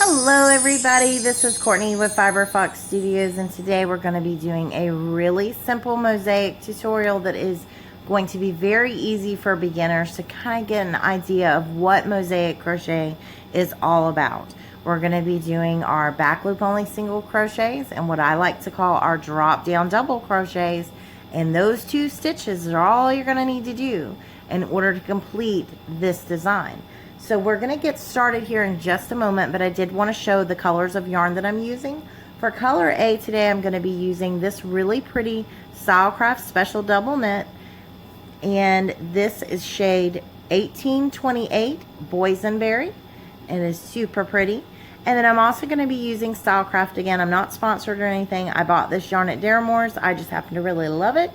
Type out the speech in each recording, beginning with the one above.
Hello everybody, this is Courtney with Fiber Fox Studios, and today we're going to be doing a really simple mosaic tutorial that is going to be very easy for beginners to kind of get an idea of what mosaic crochet is all about. We're going to be doing our back loop only single crochets and what I like to call our drop down double crochets, and those two stitches are all you're going to need to do in order to complete this design. So we're going to get started here in just a moment, but I did want to show the colors of yarn that I'm using. For color A today, I'm going to be using this really pretty Stylecraft Special Double Knit, and this is shade 1828 Boysenberry, and it is super pretty. And then I'm also going to be using Stylecraft again. I'm not sponsored or anything. I bought this yarn at Daramore's. I just happen to really love it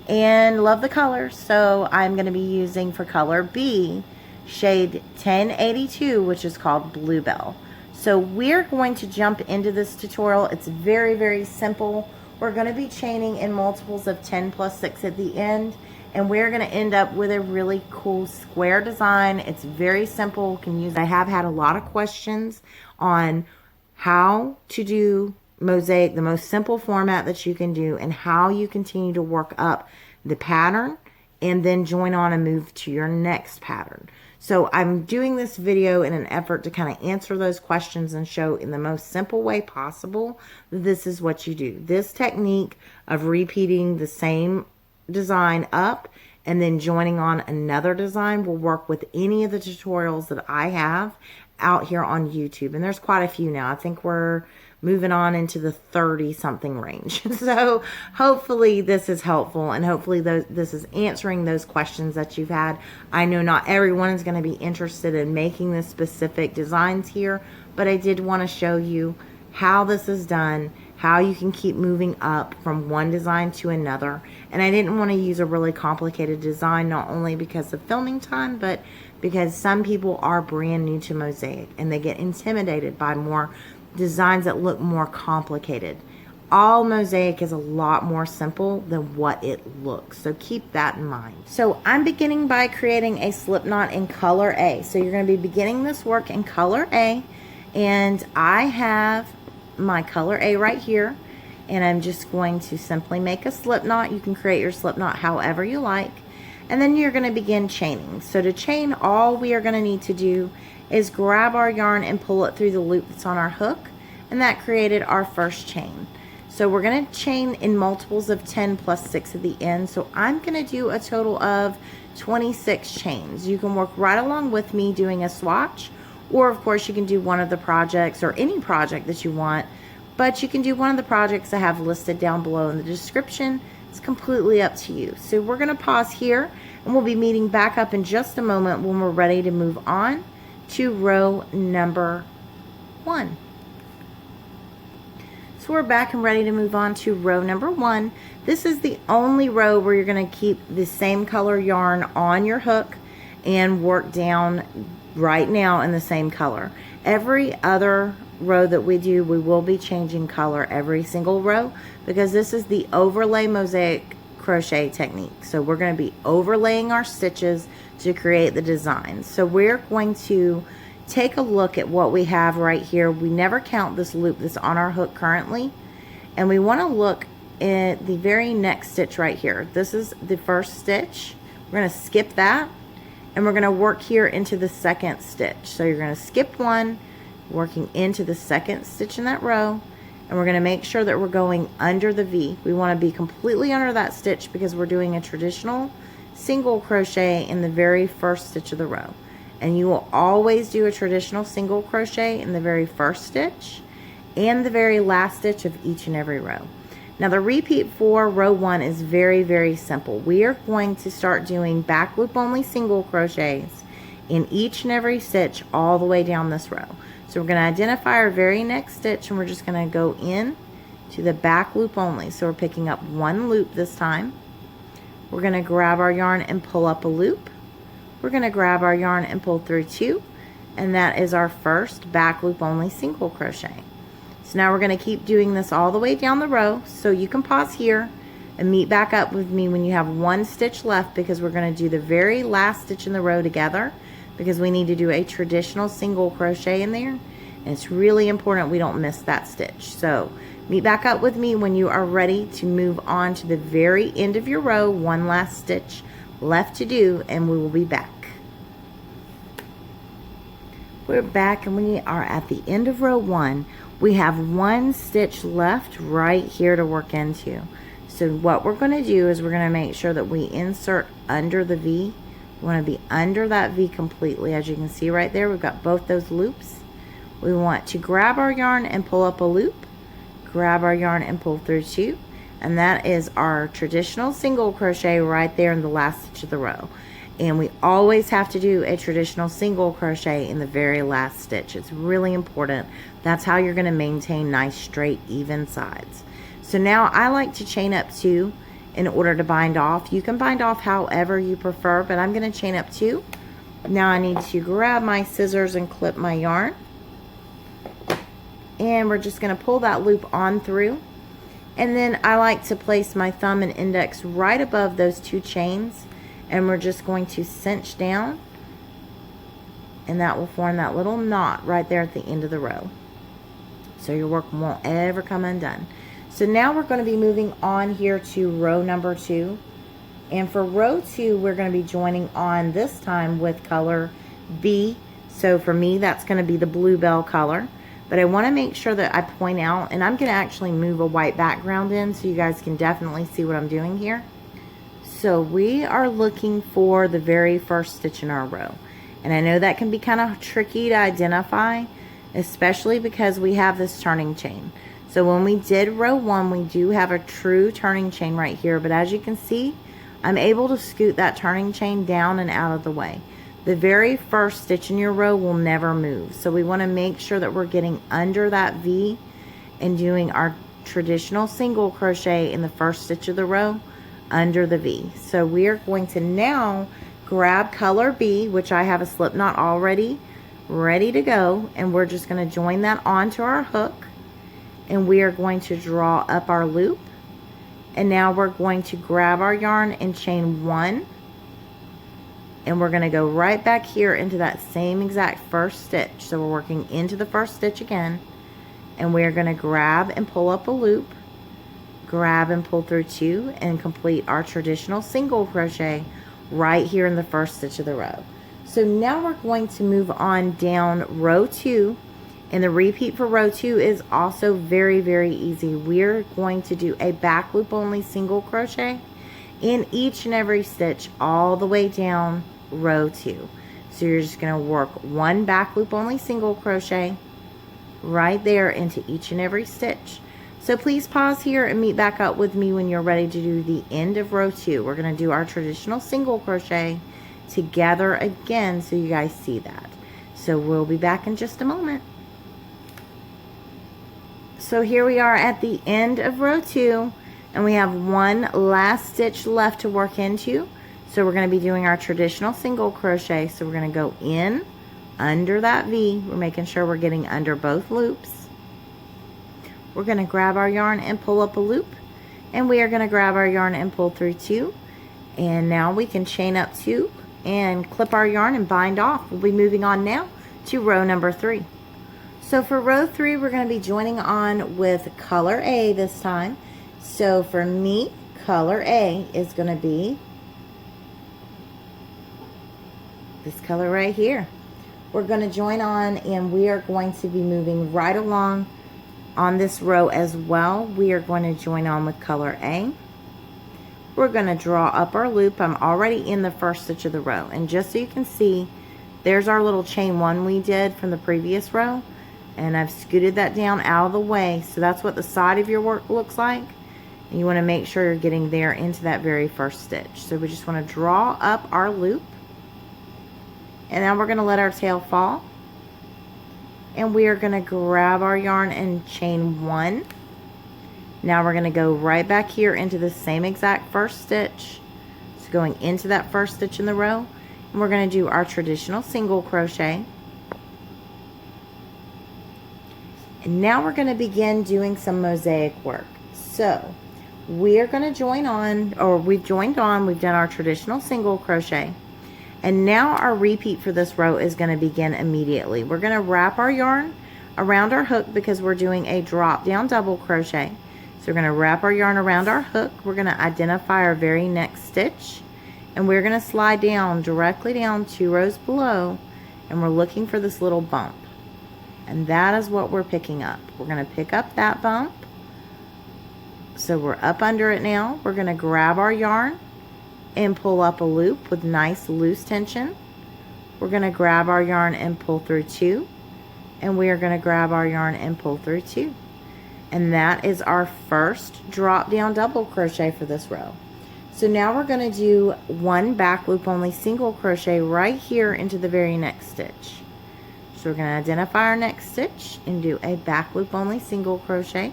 and love the colors. So I'm going to be using for color B shade 1082, which is called Bluebell. So we're going to jump into this tutorial. It's very, very simple. We're going to be chaining in multiples of 10 plus 6 at the end, and we're going to end up with a really cool square design. It's very simple. Can use. I have had a lot of questions on how to do mosaic, the most simple format that you can do, and how you continue to work up the pattern and then join on and move to your next pattern. So I'm doing this video in an effort to kind of answer those questions and show in the most simple way possible that this is what you do. This technique of repeating the same design up and then joining on another design will work with any of the tutorials that I have out here on YouTube. And there's quite a few now. I think we're moving on into the 30 something range. So hopefully this is helpful, and hopefully this is answering those questions that you've had. I know not everyone is going to be interested in making the specific designs here, but I did want to show you how this is done, how you can keep moving up from one design to another. And I didn't want to use a really complicated design, not only because of filming time, but because some people are brand new to mosaic and they get intimidated by more designs that look more complicated. All mosaic is a lot more simple than what it looks, so keep that in mind. So I'm beginning by creating a slip knot in color A. So you're going to be beginning this work in color A, and I have my color A right here, and I'm just going to simply make a slip knot. You can create your slip knot however you like, and then you're going to begin chaining. So to chain, all we are going to need to do is grab our yarn and pull it through the loop that's on our hook, and that created our first chain. So we're going to chain in multiples of 10 plus 6 at the end. So I'm going to do a total of 26 chains. You can work right along with me doing a swatch, or of course you can do one of the projects or any project that you want, but you can do one of the projects I have listed down below in the description. It's completely up to you. So we're going to pause here, and we'll be meeting back up in just a moment when we're ready to move on to row number 1. So we're back and ready to move on to row number 1. This is the only row where you're going to keep the same color yarn on your hook and work down right now in the same color. Every other row that we do, we will be changing color every single row, because this is the Overlay Mosaic Crochet technique. So we're going to be overlaying our stitches to create the design. So we're going to take a look at what we have right here. We never count this loop that's on our hook currently, and we want to look at the very next stitch right here. This is the first stitch. We're going to skip that, and we're going to work here into the second stitch. So you're going to skip one, working into the second stitch in that row, and we're going to make sure that we're going under the V. We want to be completely under that stitch because we're doing a traditional single crochet in the very first stitch of the row. And you will always do a traditional single crochet in the very first stitch and the very last stitch of each and every row. Now the repeat for row 1 is very, very simple. We are going to start doing back loop only single crochets in each and every stitch all the way down this row. So we're going to identify our very next stitch, and we're just going to go in to the back loop only. So we're picking up one loop this time. We're going to grab our yarn and pull up a loop. We're going to grab our yarn and pull through 2, and that is our first back loop only single crochet. So now we're going to keep doing this all the way down the row. So you can pause here and meet back up with me when you have one stitch left, because we're going to do the very last stitch in the row together, because we need to do a traditional single crochet in there, And it's really important we don't miss that stitch. So meet back up with me when you are ready to move on to the very end of your row. One last stitch left to do, and we will be back. We're back, and we are at the end of row 1. We have one stitch left right here to work into. So what we're going to do is we're going to make sure that we insert under the V. We want to be under that V completely. As you can see right there, we've got both those loops. We want to grab our yarn and pull up a loop, grab our yarn and pull through 2, and that is our traditional single crochet right there in the last stitch of the row. And we always have to do a traditional single crochet in the very last stitch. It's really important. That's how you're going to maintain nice straight even sides. So now I like to chain up 2 in order to bind off. You can bind off however you prefer, but I'm going to chain up 2. Now I need to grab my scissors and clip my yarn, and we're just going to pull that loop on through. And then I like to place my thumb and index right above those 2 chains, and we're just going to cinch down, and that will form that little knot right there at the end of the row, so your work won't ever come undone. So now we're going to be moving on here to row number 2, and for row 2 we're going to be joining on this time with color B. So for me that's going to be the bluebell color, but I want to make sure that I point out, and I'm going to actually move a white background in so you guys can definitely see what I'm doing here. So we are looking for the very first stitch in our row, and I know that can be kind of tricky to identify, especially because we have this turning chain. So when we did row 1, we do have a true turning chain right here, but as you can see, I'm able to scoot that turning chain down and out of the way. The very first stitch in your row will never move, so we want to make sure that we're getting under that V and doing our traditional single crochet in the first stitch of the row under the V. So we are going to now grab color B, which I have a slip knot already ready to go, and we're just going to join that onto our hook, and we are going to draw up our loop, and now we're going to grab our yarn and chain 1, and we're going to go right back here into that same exact first stitch. So we're working into the first stitch again, and we are going to grab and pull up a loop, grab and pull through 2, and complete our traditional single crochet right here in the first stitch of the row. So now we're going to move on down row 2, and the repeat for row 2 is also very, very easy. We're going to do a back loop only single crochet in each and every stitch all the way down row 2. So you're just going to work one back loop only single crochet right there into each and every stitch. So please pause here and meet back up with me when you're ready to do the end of row 2. We're going to do our traditional single crochet together again so you guys see that. So we'll be back in just a moment. So here we are at the end of row 2, and we have one last stitch left to work into. So we're going to be doing our traditional single crochet. So we're going to go in under that V. We're making sure we're getting under both loops. We're going to grab our yarn and pull up a loop, and we are going to grab our yarn and pull through 2, and now we can chain up 2 and clip our yarn and bind off. We'll be moving on now to row number 3. So for row 3 we're going to be joining on with color A this time. So for me, color A is going to be this color right here. We're going to join on, and we are going to be moving right along on this row as well. We are going to join on with color A. We're going to draw up our loop. I'm already in the first stitch of the row, and just so you can see, there's our little chain 1 we did from the previous row, and I've scooted that down out of the way. So that's what the side of your work looks like, and you want to make sure you're getting there into that very first stitch. So we just want to draw up our loop, and now we're going to let our tail fall, and we are going to grab our yarn and chain 1. Now we're going to go right back here into the same exact first stitch. So going into that first stitch in the row, and we're going to do our traditional single crochet. And now we're going to begin doing some mosaic work. So we are going to join on, or we've joined on, we've done our traditional single crochet. And now our repeat for this row is going to begin immediately. We're going to wrap our yarn around our hook because we're doing a drop down double crochet. So we're going to wrap our yarn around our hook. We're going to identify our very next stitch, and we're going to slide down directly down 2 rows below, and we're looking for this little bump, and that is what we're picking up. We're going to pick up that bump. So we're up under it now. We're going to grab our yarn and pull up a loop with nice loose tension. We're going to grab our yarn and pull through 2, and we are going to grab our yarn and pull through 2. And that is our first drop down double crochet for this row. So now we're going to do 1 back loop only single crochet right here into the very next stitch. So we're going to identify our next stitch and do a back loop only single crochet.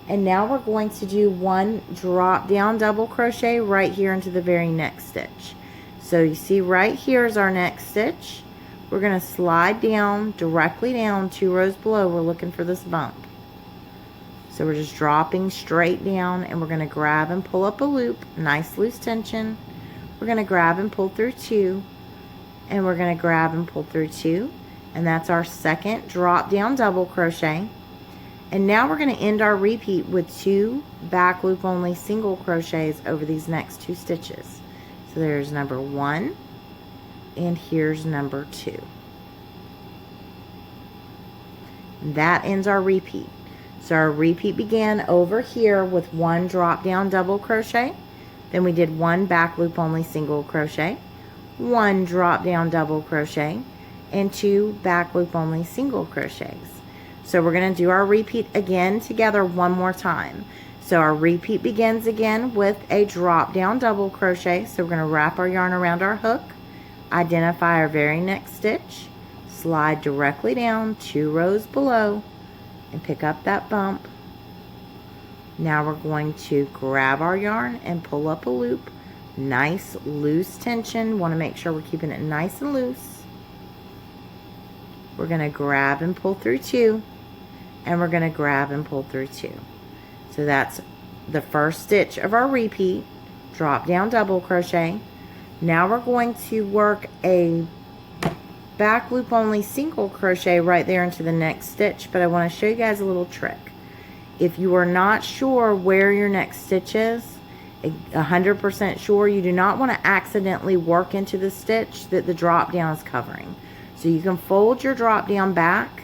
And now we're going to do 1 drop down double crochet right here into the very next stitch. So you see right here is our next stitch. We're going to slide down, directly down 2 rows below. We're looking for this bump. So we're just dropping straight down, and we're going to grab and pull up a loop, nice loose tension. We're going to grab and pull through 2, and we're going to grab and pull through 2, and that's our second drop down double crochet. And now we're going to end our repeat with 2 back loop only single crochets over these next 2 stitches. So there's number 1, and here's number 2. That ends our repeat. So our repeat began over here with 1 drop down double crochet, then we did 1 back loop only single crochet, 1 drop down double crochet, and 2 back loop only single crochets. So we're going to do our repeat again together one more time. So our repeat begins again with a drop down double crochet. So we're going to wrap our yarn around our hook, identify our very next stitch, slide directly down 2 rows below, and pick up that bump. Now we're going to grab our yarn and pull up a loop, nice loose tension. Want to make sure we're keeping it nice and loose. We're going to grab and pull through 2, and we're going to grab and pull through 2. So that's the first stitch of our repeat, drop down double crochet. Now we're going to work a back loop only single crochet right there into the next stitch, but I want to show you guys a little trick. If you are not sure where your next stitch is, 100% sure, you do not want to accidentally work into the stitch that the drop down is covering. So you can fold your drop down back,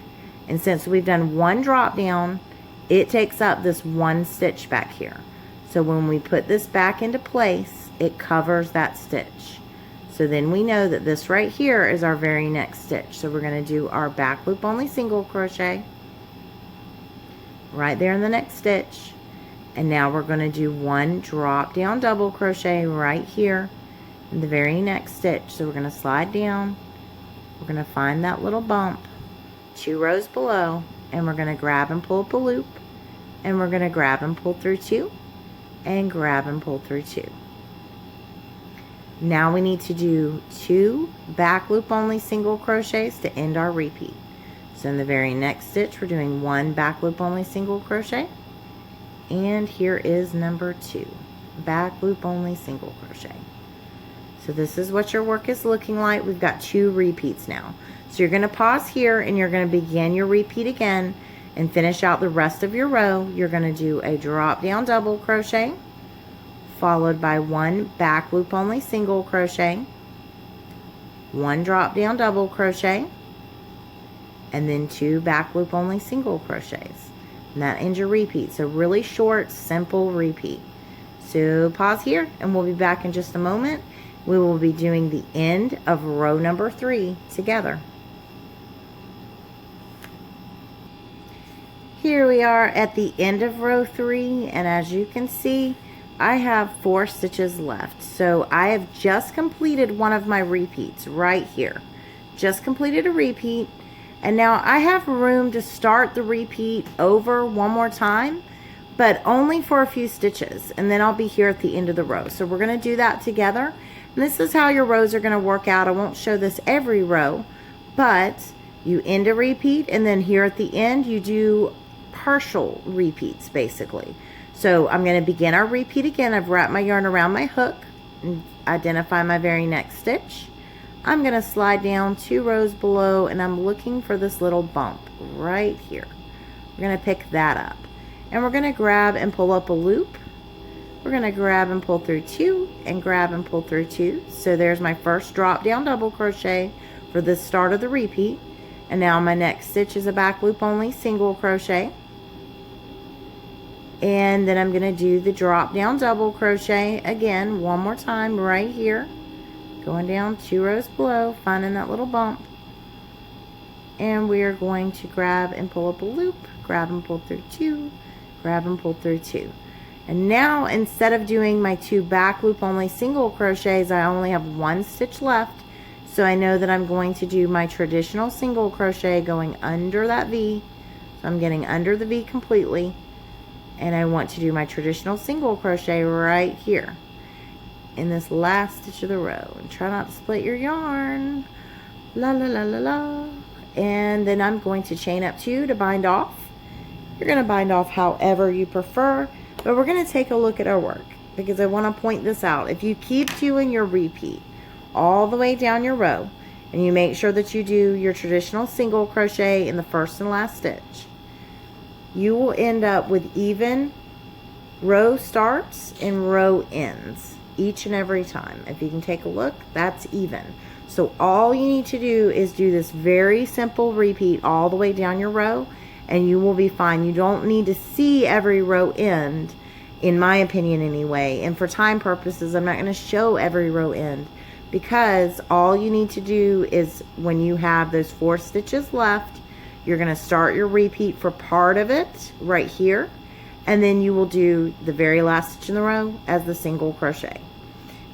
and since we've done 1 drop down, it takes up this 1 stitch back here. So when we put this back into place, it covers that stitch. So then we know that this right here is our very next stitch. So we're going to do our back loop only single crochet right there in the next stitch. And now we're going to do 1 drop down double crochet right here in the very next stitch. So we're going to slide down. We're going to find that little bump 2 rows below, and we're going to grab and pull up a loop, and we're going to grab and pull through 2, and grab and pull through 2. Now we need to do 2 back loop only single crochets to end our repeat. So in the very next stitch, we're doing 1 back loop only single crochet, and here is number 2, back loop only single crochet. So this is what your work is looking like. We've got 2 repeats now. So you're going to pause here, and you're going to begin your repeat again and finish out the rest of your row. You're going to do a drop down double crochet, followed by 1 back loop only single crochet, 1 drop down double crochet, and then 2 back loop only single crochets. And that ends your repeat. So really short, simple repeat. So pause here, and we'll be back in just a moment. We will be doing the end of row number 3 together. Here we are at the end of row 3, and as you can see, I have 4 stitches left. So I have just completed one of my repeats right here. Just completed a repeat, and now I have room to start the repeat over one more time, but only for a few stitches, and then I'll be here at the end of the row. So we're going to do that together. And this is how your rows are going to work out. I won't show this every row, but you end a repeat, and then here at the end you do partial repeats basically. So I'm going to begin our repeat again. I've wrapped my yarn around my hook and identify my very next stitch. I'm going to slide down 2 rows below, and I'm looking for this little bump right here. We're going to pick that up, and we're going to grab and pull up a loop. We're going to grab and pull through 2 and grab and pull through 2. So there's my first drop down double crochet for the start of the repeat. And now my next stitch is a back loop only single crochet. And then I'm going to do the drop down double crochet again one more time right here. Going down 2 rows below, finding that little bump. And we are going to grab and pull up a loop, grab and pull through 2, grab and pull through 2. And now instead of doing my 2 back loop only single crochets, I only have 1 stitch left. So I know that I'm going to do my traditional single crochet going under that V. So I'm getting under the V completely. And I want to do my traditional single crochet right here in this last stitch of the row. And try not to split your yarn. La la la la la. And then I'm going to chain up 2 to bind off. You're going to bind off however you prefer. But we're going to take a look at our work because I want to point this out. If you keep doing your repeat all the way down your row and you make sure that you do your traditional single crochet in the first and last stitch, you will end up with even row starts and row ends each and every time. If you can take a look, that's even. So all you need to do is do this very simple repeat all the way down your row, and you will be fine. You don't need to see every row end, in my opinion anyway. And for time purposes, I'm not going to show every row end, because all you need to do is when you have those 4 stitches left, you're going to start your repeat for part of it right here, and then you will do the very last stitch in the row as the single crochet.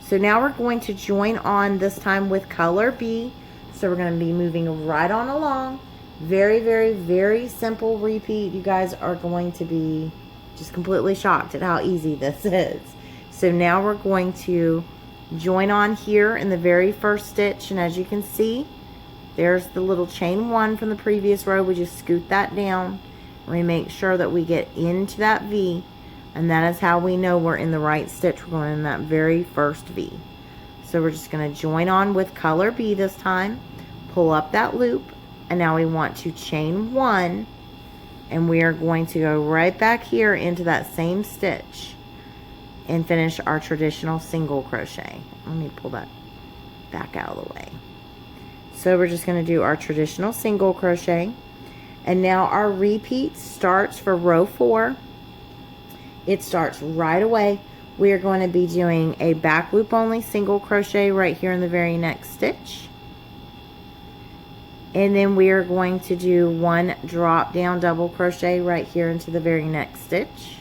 So now we're going to join on this time with color B. So we're going to be moving right on along. Very, very, very simple repeat. You guys are going to be just completely shocked at how easy this is. So now we're going to join on here in the very first stitch, and as you can see, there's the little chain 1 from the previous row. We just scoot that down and we make sure that we get into that V, and that is how we know we're in the right stitch. We're going in that very first V. So we're just going to join on with color B this time, pull up that loop, and now we want to chain 1, and we are going to go right back here into that same stitch and finish our traditional single crochet. Let me pull that back out of the way. So we're just going to do our traditional single crochet, and now our repeat starts for row 4. It starts right away. We are going to be doing a back loop only single crochet right here in the very next stitch. And then we are going to do 1 drop down double crochet right here into the very next stitch.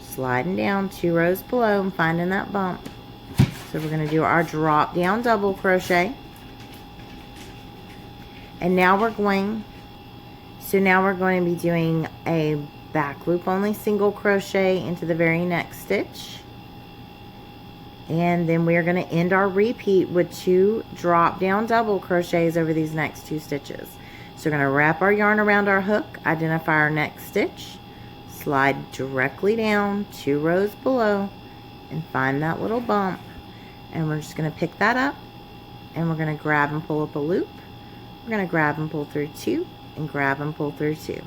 Sliding down 2 rows below and finding that bump. So we're going to do our drop down double crochet. And now we're going to be doing a back loop only single crochet into the very next stitch. And then we are going to end our repeat with 2 drop down double crochets over these next 2 stitches. So we're going to wrap our yarn around our hook, identify our next stitch, slide directly down 2 rows below and find that little bump, and we're just going to pick that up, and we're going to grab and pull up a loop. We're going to grab and pull through 2 and grab and pull through 2.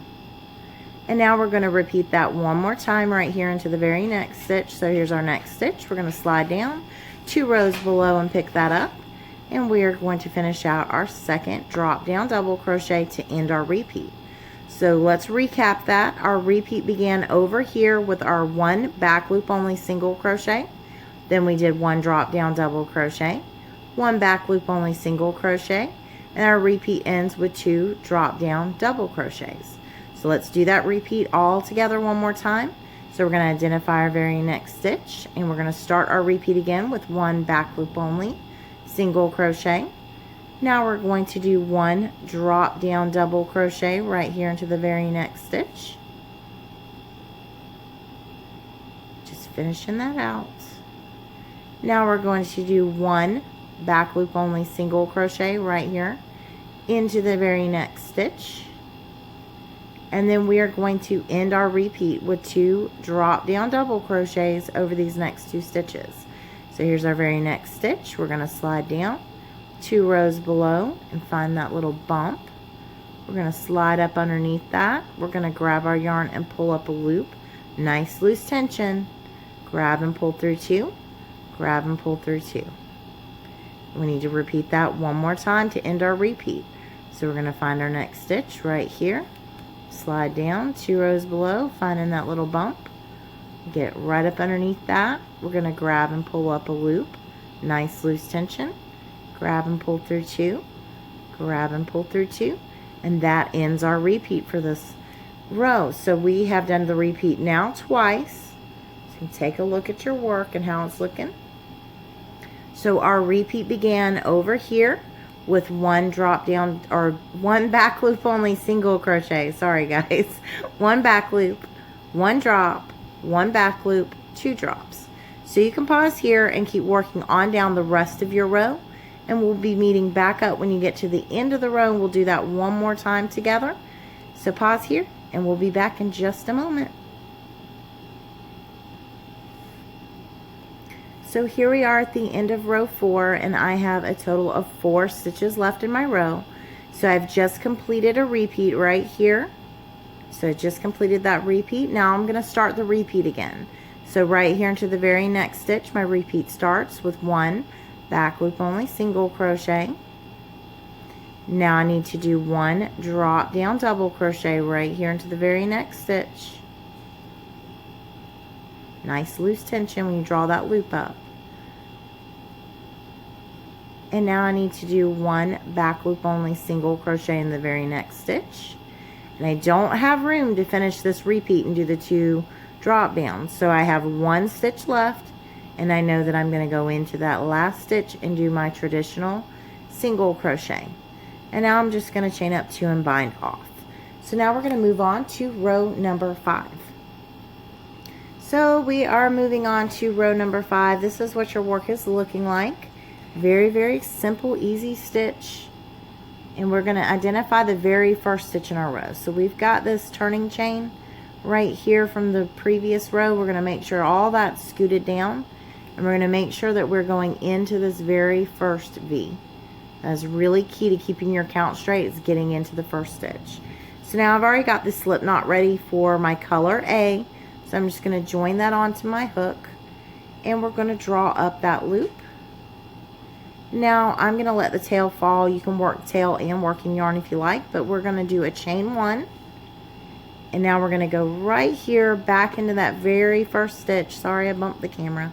And now we're going to repeat that one more time right here into the very next stitch. So here's our next stitch. We're going to slide down 2 rows below and pick that up. And we are going to finish out our second drop down double crochet to end our repeat. So let's recap that. Our repeat began over here with our 1 back loop only single crochet. Then we did 1 drop down double crochet, 1 back loop only single crochet, and our repeat ends with 2 drop down double crochets. So let's do that repeat all together one more time. So we're going to identify our very next stitch, and we're going to start our repeat again with 1 back loop only single crochet. Now we're going to do 1 drop down double crochet right here into the very next stitch. Just finishing that out. Now we're going to do 1 back loop only single crochet right here into the very next stitch. And then we are going to end our repeat with 2 drop down double crochets over these next 2 stitches. So here's our very next stitch. We're going to slide down 2 rows below and find that little bump. We're going to slide up underneath that. We're going to grab our yarn and pull up a loop. Nice loose tension. Grab and pull through 2. Grab and pull through 2. We need to repeat that one more time to end our repeat. So we're going to find our next stitch right here. Slide down 2 rows below, finding that little bump. Get right up underneath that. We're going to grab and pull up a loop. Nice loose tension. Grab and pull through 2. Grab and pull through 2. And that ends our repeat for this row. So we have done the repeat now twice. So take a look at your work and how it's looking. So our repeat began over here with 1 drop down, or 1 back loop only single crochet. Sorry guys. 1 back loop, 1 drop, 1 back loop, 2 drops. So you can pause here and keep working on down the rest of your row, and we'll be meeting back up when you get to the end of the row, and we'll do that one more time together. So pause here and we'll be back in just a moment. So here we are at the end of row 4, and I have a total of 4 stitches left in my row. So I've just completed a repeat right here. So I just completed that repeat. Now I'm going to start the repeat again. So right here into the very next stitch, my repeat starts with 1 back loop only single crochet. Now I need to do 1 drop down double crochet right here into the very next stitch. Nice loose tension when you draw that loop up. And now I need to do 1 back loop only single crochet in the very next stitch. And I don't have room to finish this repeat and do the 2 drop downs. So I have 1 stitch left, and I know that I'm going to go into that last stitch and do my traditional single crochet. And now I'm just going to chain up 2 and bind off. So now we're going to move on to row number 5. So we are moving on to row number 5. This is what your work is looking like. Very, very simple, easy stitch. And we're going to identify the very first stitch in our row. So we've got this turning chain right here from the previous row. We're going to make sure all that's scooted down. And we're going to make sure that we're going into this very first V. That's really key to keeping your count straight, is getting into the first stitch. So now I've already got the slip knot ready for my color A. So I'm just going to join that onto my hook, and we're going to draw up that loop. Now I'm going to let the tail fall. You can work tail and working yarn if you like, but we're going to do a chain 1. And now we're going to go right here back into that very first stitch. Sorry, I bumped the camera.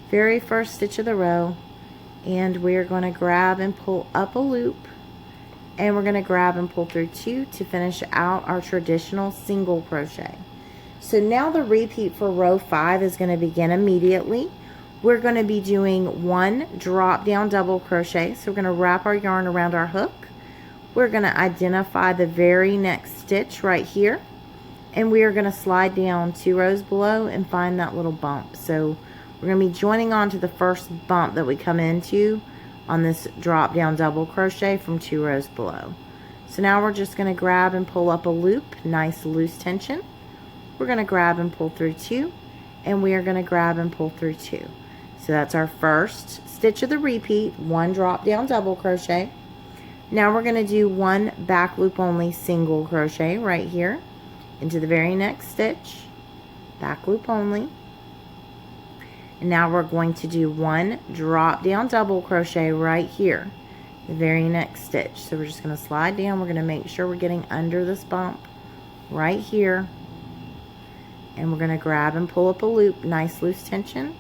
Very first stitch of the row. And we're going to grab and pull up a loop. And we're going to grab and pull through 2 to finish out our traditional single crochet. So now the repeat for row 5 is going to begin immediately. We're going to be doing 1 drop down double crochet. So we're going to wrap our yarn around our hook. We're going to identify the very next stitch right here, and we are going to slide down 2 rows below and find that little bump. So we're going to be joining on to the first bump that we come into on this drop down double crochet from 2 rows below. So now we're just going to grab and pull up a loop, nice loose tension. We're going to grab and pull through 2, and we are going to grab and pull through 2. So that's our first stitch of the repeat, 1 drop down double crochet. Now we're going to do 1 back loop only single crochet right here into the very next stitch, back loop only. And now we're going to do 1 drop down double crochet right here, the very next stitch. So we're just going to slide down. We're going to make sure we're getting under this bump right here, and we're going to grab and pull up a loop, nice loose tension.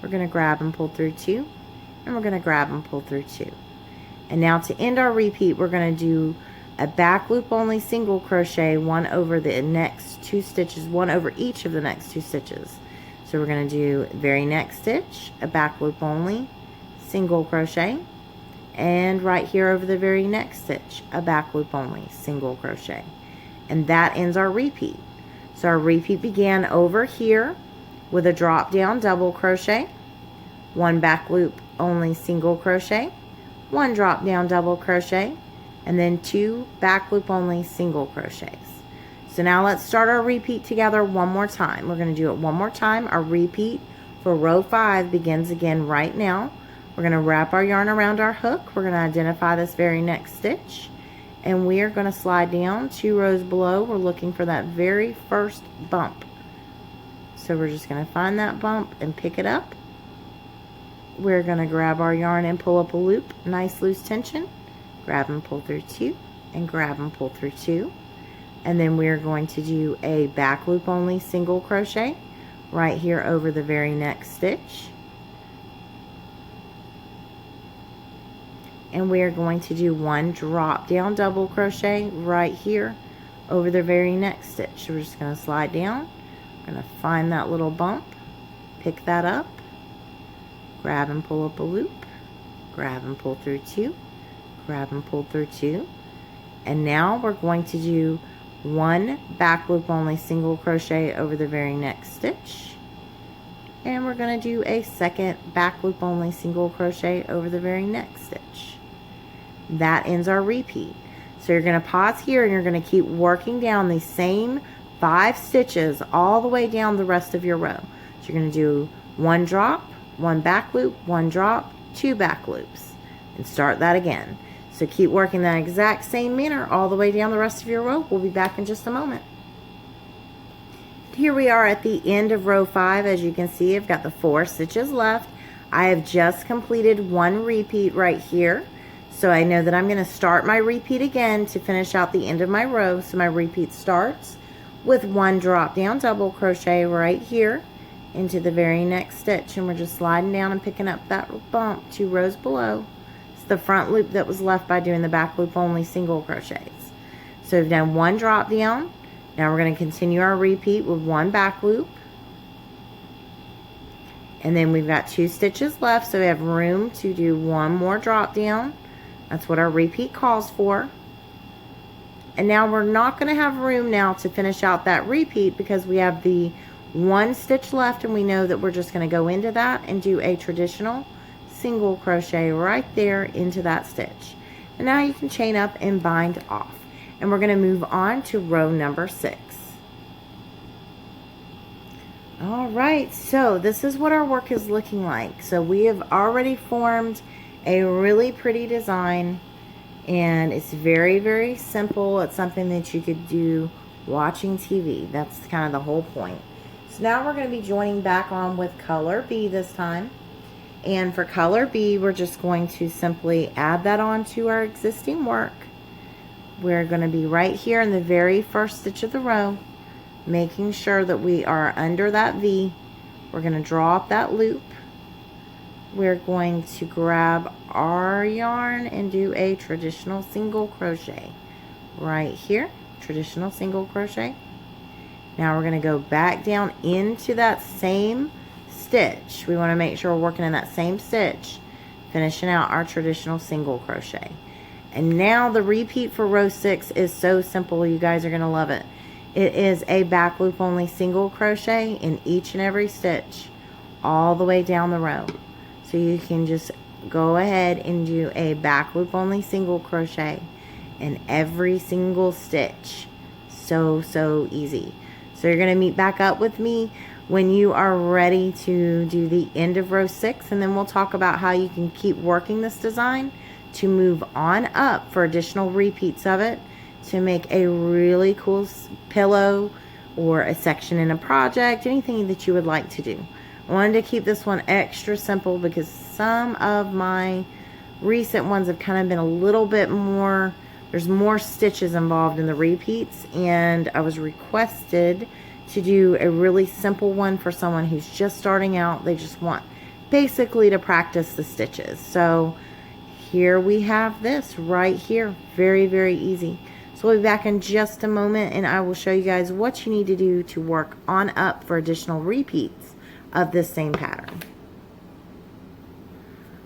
We're going to grab and pull through 2, and we're going to grab and pull through 2. And now to end our repeat, we're going to do a back loop only single crochet, 1 over the next 2 stitches, 1 over each of the next 2 stitches. So we're going to do very next stitch, a back loop only single crochet, and right here over the very next stitch, a back loop only single crochet. And that ends our repeat. So our repeat began over here with a drop down double crochet, 1 back loop only single crochet, 1 drop down double crochet, and then 2 back loop only single crochets. So now let's start our repeat together one more time. We're going to do it one more time. Our repeat for row 5 begins again right now. We're going to wrap our yarn around our hook. We're going to identify this very next stitch, and we are going to slide down 2 rows below. We're looking for that very first bump. So we're just going to find that bump and pick it up. We're going to grab our yarn and pull up a loop, nice loose tension, grab and pull through 2, and grab and pull through 2. And then we're going to do a back loop only single crochet right here over the very next stitch. And we're going to do 1 drop down double crochet right here over the very next stitch. So we're just going to slide down. We're going to find that little bump, pick that up, grab and pull up a loop, grab and pull through 2, grab and pull through 2. And now we're going to do 1 back loop only single crochet over the very next stitch, and we're going to do a second back loop only single crochet over the very next stitch. That ends our repeat. So you're going to pause here and you're going to keep working down the same 5 stitches all the way down the rest of your row. So you're going to do 1 drop, 1 back loop, 1 drop, 2 back loops, and start that again. So keep working that exact same manner all the way down the rest of your row. We'll be back in just a moment. Here we are at the end of row 5. As you can see, I've got the 4 stitches left. I have just completed 1 repeat right here. So I know that I'm going to start my repeat again to finish out the end of my row. So my repeat starts with 1 drop down double crochet right here into the very next stitch, and we're just sliding down and picking up that bump 2 rows below. It's the front loop that was left by doing the back loop only single crochets. So we've done 1 drop down. Now we're going to continue our repeat with 1 back loop, and then we've got 2 stitches left, so we have room to do 1 more drop down. That's what our repeat calls for. And now we're not going to have room now to finish out that repeat because we have the 1 stitch left, and we know that we're just going to go into that and do a traditional single crochet right there into that stitch. And now you can chain up and bind off. And we're going to move on to row number 6. Alright, so this is what our work is looking like. So we have already formed a really pretty design, and it's very, very simple. It's something that you could do watching TV. That's kind of the whole point. So now we're going to be joining back on with color B this time. And for color B, we're just going to simply add that on to our existing work. We're going to be right here in the very first stitch of the row, making sure that we are under that V. We're going to draw up that loop. We're going to grab our yarn and do a traditional single crochet right here, traditional single crochet. Now we're going to go back down into that same stitch. We want to make sure we're working in that same stitch, finishing out our traditional single crochet. And now the repeat for row 6 is so simple. You guys are going to love it. It is a back loop only single crochet in each and every stitch all the way down the row. So you can just go ahead and do a back loop only single crochet in every single stitch. So easy. So you're going to meet back up with me when you are ready to do the end of row 6, and then we'll talk about how you can keep working this design to move on up for additional repeats of it to make a really cool pillow or a section in a project, anything that you would like to do. I wanted to keep this one extra simple because some of my recent ones have kind of been a little bit more, there's more stitches involved in the repeats, and I was requested to do a really simple one for someone who's just starting out. They just want basically to practice the stitches. So here we have this right here, very, very easy. So we'll be back in just a moment, and I will show you guys what you need to do to work on up for additional repeats of this same pattern.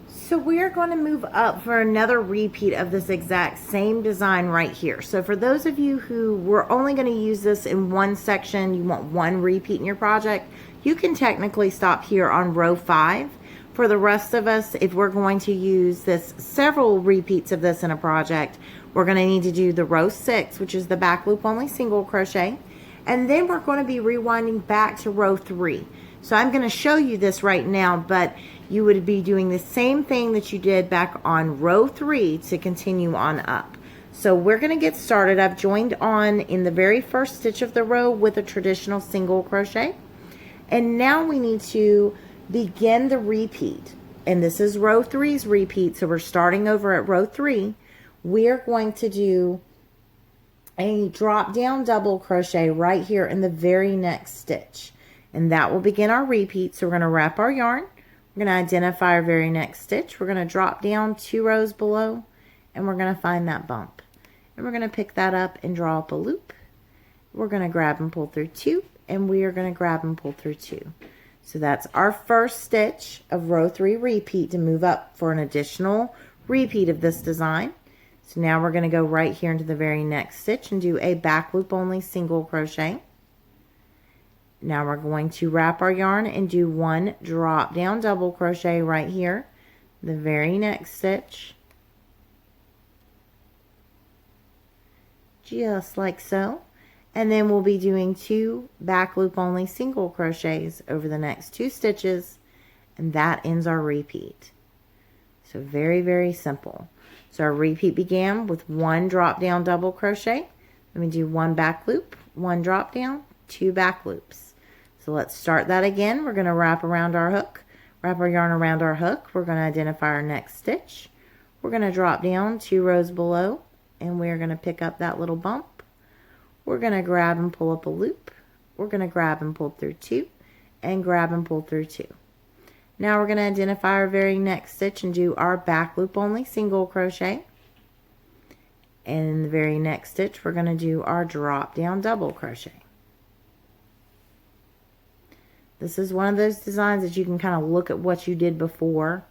So we are going to move up for another repeat of this exact same design right here. So for those of you who were only going to use this in one section, you want one repeat in your project, you can technically stop here on row 5. For the rest of us, if we're going to use this several repeats of this in a project, we're going to need to do the row 6, which is the back loop only single crochet, and then we're going to be rewinding back to row 3. So I'm going to show you this right now, but you would be doing the same thing that you did back on row 3 to continue on up. So we're going to get started. I've joined on in the very first stitch of the row with a traditional single crochet. And now we need to begin the repeat. And this is row 3's repeat, so we're starting over at row 3. We're going to do a drop down double crochet right here in the very next stitch. And that will begin our repeat. So we're going to wrap our yarn. We're going to identify our very next stitch. We're going to drop down 2 rows below, and we're going to find that bump. And we're going to pick that up and draw up a loop. We're going to grab and pull through 2, and we are going to grab and pull through 2. So that's our first stitch of row 3 repeat to move up for an additional repeat of this design. So now we're going to go right here into the very next stitch and do a back loop only single crochet. Now we're going to wrap our yarn and do 1 drop down double crochet right here, the very next stitch, just like so. And then we'll be doing 2 back loop only single crochets over the next 2 stitches, and that ends our repeat. So very, very simple. So our repeat began with 1 drop down double crochet. Let me do 1 back loop, 1 drop down, 2 back loops. So let's start that again. We're going to wrap around our hook, wrap our yarn around our hook. We're going to identify our next stitch. We're going to drop down 2 rows below, and we're going to pick up that little bump. We're going to grab and pull up a loop. We're going to grab and pull through 2, and grab and pull through 2. Now we're going to identify our very next stitch and do our back loop only single crochet. And in the very next stitch, we're going to do our drop down double crochet. This is one of those designs that you can kind of look at what you did before.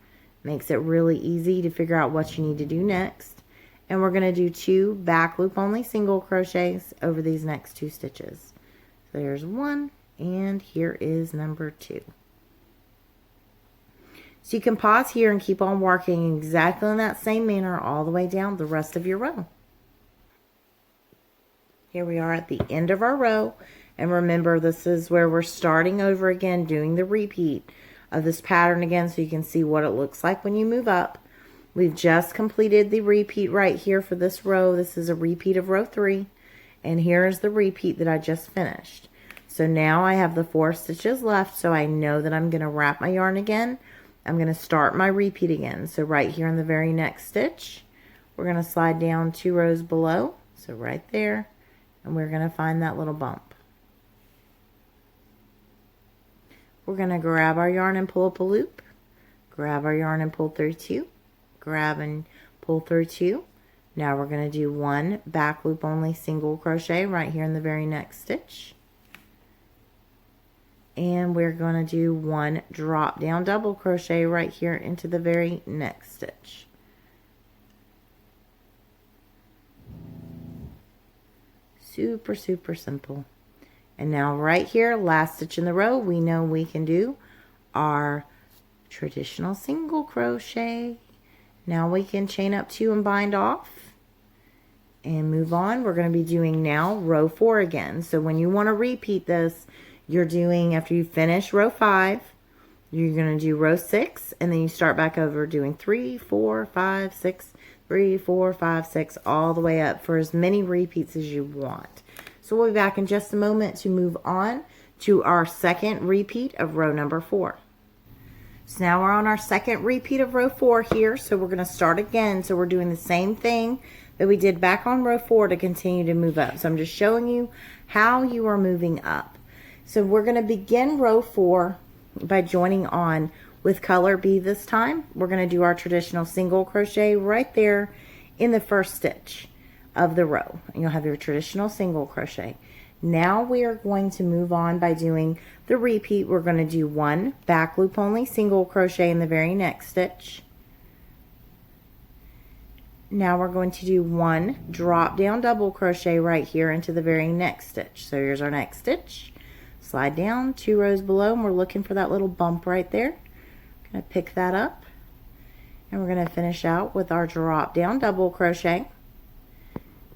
Makes it really easy to figure out what you need to do next. And we're going to do 2 back loop only single crochets over these next 2 stitches. So there's 1, and here is number 2. So you can pause here and keep on working exactly in that same manner all the way down the rest of your row. Here we are at the end of our row. And remember, this is where we're starting over again, doing the repeat of this pattern again, so you can see what it looks like when you move up. We've just completed the repeat right here for this row. This is a repeat of row 3. And here's the repeat that I just finished. So now I have the 4 stitches left, so I know that I'm going to wrap my yarn again. I'm going to start my repeat again. So right here in the very next stitch, we're going to slide down 2 rows below. So right there, and we're going to find that little bump. We're going to grab our yarn and pull up a loop, grab our yarn and pull through 2, grab and pull through 2. Now we're going to do 1 back loop only single crochet right here in the very next stitch. And we're going to do 1 drop down double crochet right here into the very next stitch. Super, super simple. And now right here, last stitch in the row, we know we can do our traditional single crochet. Now we can chain up 2 and bind off and move on. We're going to be doing now row 4 again. So when you want to repeat this, you're doing, after you finish row 5, you're going to do row 6, and then you start back over doing 3, 4, 5, 6, 3, 4, 5, 6, all the way up for as many repeats as you want. So we'll be back in just a moment to move on to our second repeat of row number 4. So now we're on our second repeat of row 4 here. So we're going to start again. So we're doing the same thing that we did back on row 4 to continue to move up. So I'm just showing you how you are moving up. So we're going to begin row 4 by joining on with color B this time. We're going to do our traditional single crochet right there in the first stitch of the row. You'll have your traditional single crochet. Now we are going to move on by doing the repeat. We're going to do 1 back loop only single crochet in the very next stitch. Now we're going to do 1 drop down double crochet right here into the very next stitch. So here's our next stitch. Slide down 2 rows below, and we're looking for that little bump right there. I'm going to pick that up, and we're going to finish out with our drop down double crochet,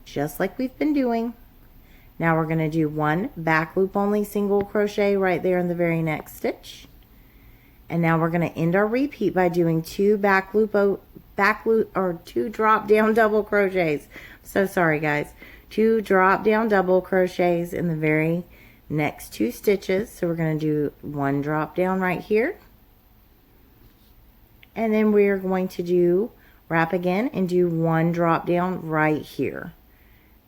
just like we've been doing. Now we're going to do one back loop only single crochet right there in the very next stitch. And now we're going to end our repeat by doing two two drop down double crochets. So sorry guys. Two drop down double crochets in the very next two stitches. So we're going to do one drop down right here. And then we're going to do wrap again and do one drop down right here.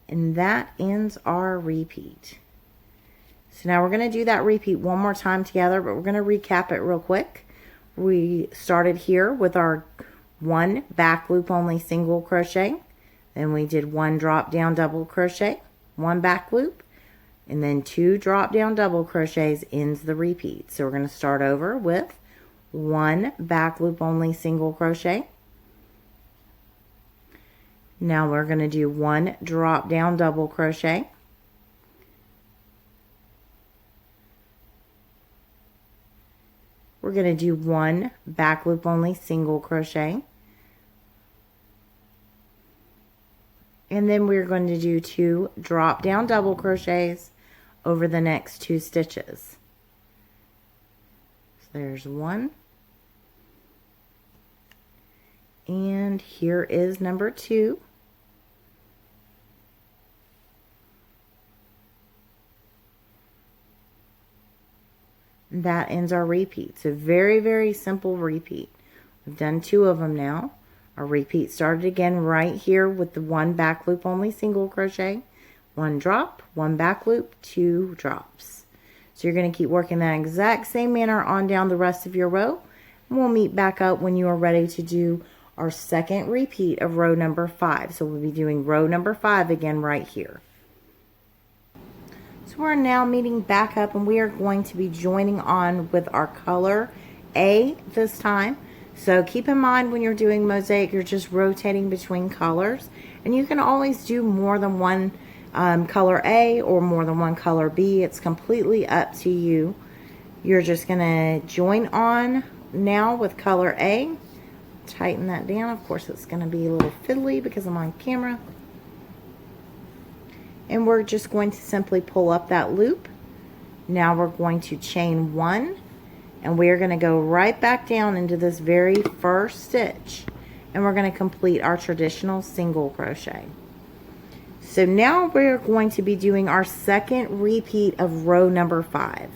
And that ends our repeat. So now we're going to do that repeat one more time together, but we're going to recap it real quick. We started here with our one back loop only single crochet. Then we did one drop down double crochet, one back loop, and then two drop down double crochets ends the repeat. So we're going to start over with one back loop only single crochet. Now we're going to do one drop down double crochet. We're going to do one back loop only single crochet. And then we're going to do two drop down double crochets over the next two stitches. So there's one. And here is number two. That ends our repeat. So very, very simple repeat. We've done two of them now. Our repeat started again right here with the one back loop only single crochet, one drop, one back loop, two drops. So you're going to keep working that exact same manner on down the rest of your row. And we'll meet back up when you are ready to do our second repeat of row number 5. So we'll be doing row number 5 again right here. So we're now meeting back up, and we are going to be joining on with our color A this time. So keep in mind when you're doing mosaic, you're just rotating between colors, and you can always do more than one color A or more than one color B. It's completely up to you. You're just going to join on now with color A. Tighten that down. Of course, it's going to be a little fiddly because I'm on camera. And we're just going to simply pull up that loop. Now we're going to chain one, and we're going to go right back down into this very first stitch, and we're going to complete our traditional single crochet. So now we're going to be doing our second repeat of row number 5.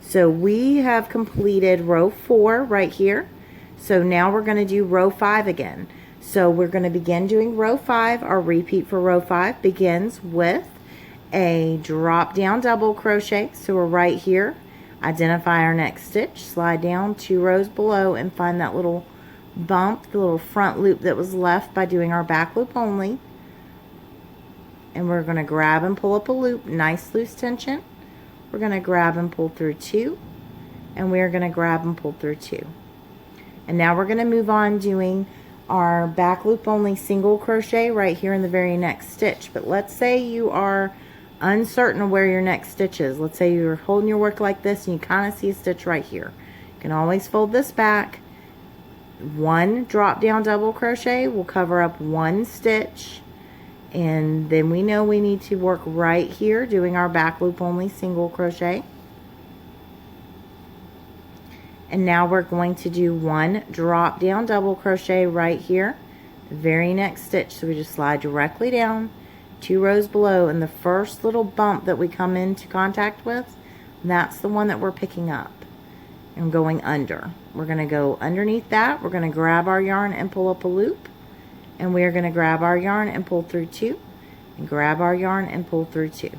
So we have completed row 4 right here. So now we're going to do row 5 again. So we're going to begin doing row 5. Our repeat for row 5 begins with a drop down double crochet. So we're right here. Identify our next stitch, slide down 2 rows below, and find that little bump, the little front loop that was left by doing our back loop only. And we're going to grab and pull up a loop, nice loose tension. We're going to grab and pull through 2, and we're going to grab and pull through 2. And now we're going to move on doing our back loop only single crochet right here in the very next stitch. But let's say you are uncertain of where your next stitch is. Let's say you're holding your work like this and you kind of see a stitch right here. You can always fold this back. One drop down double crochet will cover up one stitch, and then we know we need to work right here doing our back loop only single crochet. And now we're going to do one drop down double crochet right here, the very next stitch. So we just slide directly down 2 rows below, and the first little bump that we come into contact with, that's the one that we're picking up and going under. We're going to go underneath that. We're going to grab our yarn and pull up a loop, and we are going to grab our yarn and pull through 2, and grab our yarn and pull through 2.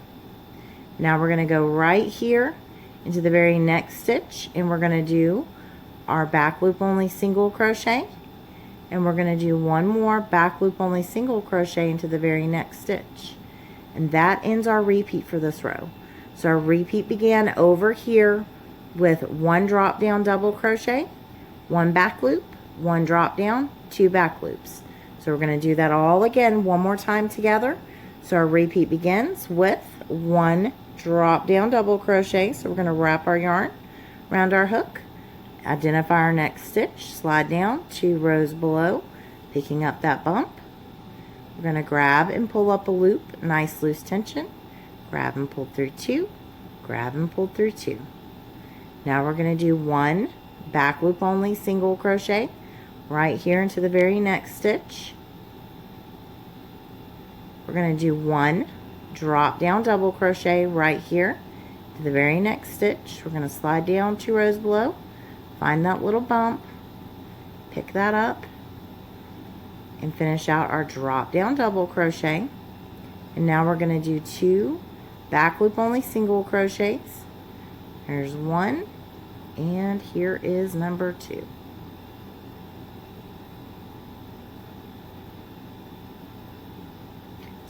Now we're going to go right here into the very next stitch, and we're going to do our back loop only single crochet, and we're going to do one more back loop only single crochet into the very next stitch, and that ends our repeat for this row. So our repeat began over here with one drop down double crochet, one back loop, one drop down, 2 back loops. So we're going to do that all again one more time together. So our repeat begins with one drop down double crochet. So we're going to wrap our yarn around our hook, identify our next stitch, slide down 2 rows below, picking up that bump. We're going to grab and pull up a loop, nice loose tension, grab and pull through 2, grab and pull through 2. Now we're going to do 1 back loop only single crochet right here into the very next stitch. We're going to do 1 drop down double crochet right here to the very next stitch. We're going to slide down 2 rows below, find that little bump, pick that up, and finish out our drop down double crochet. And now we're going to do 2 back loop only single crochets. Here's 1, and here is number 2.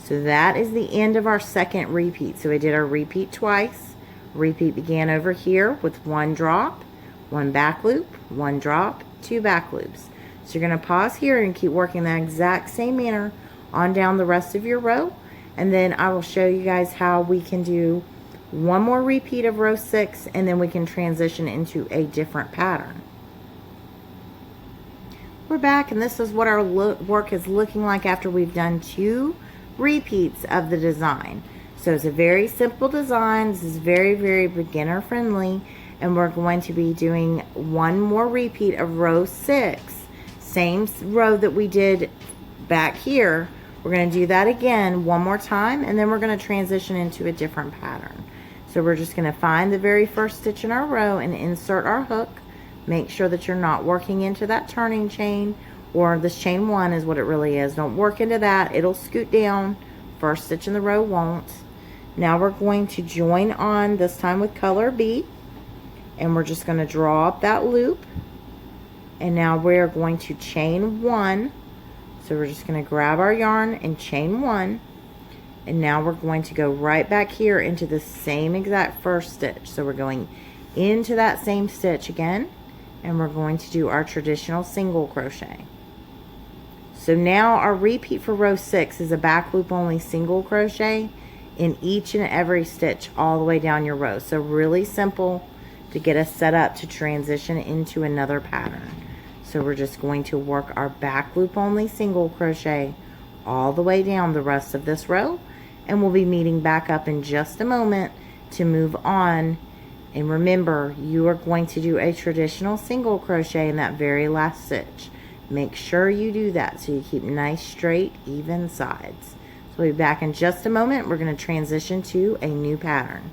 So that is the end of our second repeat. So we did our repeat twice. Repeat began over here with 1 drop, 1 back loop, 1 drop, 2 back loops. So you're going to pause here and keep working that exact same manner on down the rest of your row. And then I will show you guys how we can do one more repeat of row 6, and then we can transition into a different pattern. We're back, and this is what our work is looking like after we've done 2 repeats of the design. So it's a very simple design. This is very, very beginner friendly, and we're going to be doing one more repeat of row 6, same row that we did back here. We're going to do that again one more time, and then we're going to transition into a different pattern. So we're just going to find the very first stitch in our row and insert our hook. Make sure that you're not working into that turning chain, or this chain 1 is what it really is. Don't work into that. It'll scoot down. First stitch in the row won't. Now we're going to join on, this time with color B, and we're just going to draw up that loop. And now we're going to chain 1. So we're just going to grab our yarn and chain 1. And now we're going to go right back here into the same exact first stitch. So we're going into that same stitch again, and we're going to do our traditional single crochet. So now our repeat for row 6 is a back loop only single crochet in each and every stitch all the way down your row. So really simple to get us set up to transition into another pattern. So we're just going to work our back loop only single crochet all the way down the rest of this row, and we'll be meeting back up in just a moment to move on. And remember, you are going to do a traditional single crochet in that very last stitch. Make sure you do that so you keep nice straight even sides. So we'll be back in just a moment. We're going to transition to a new pattern.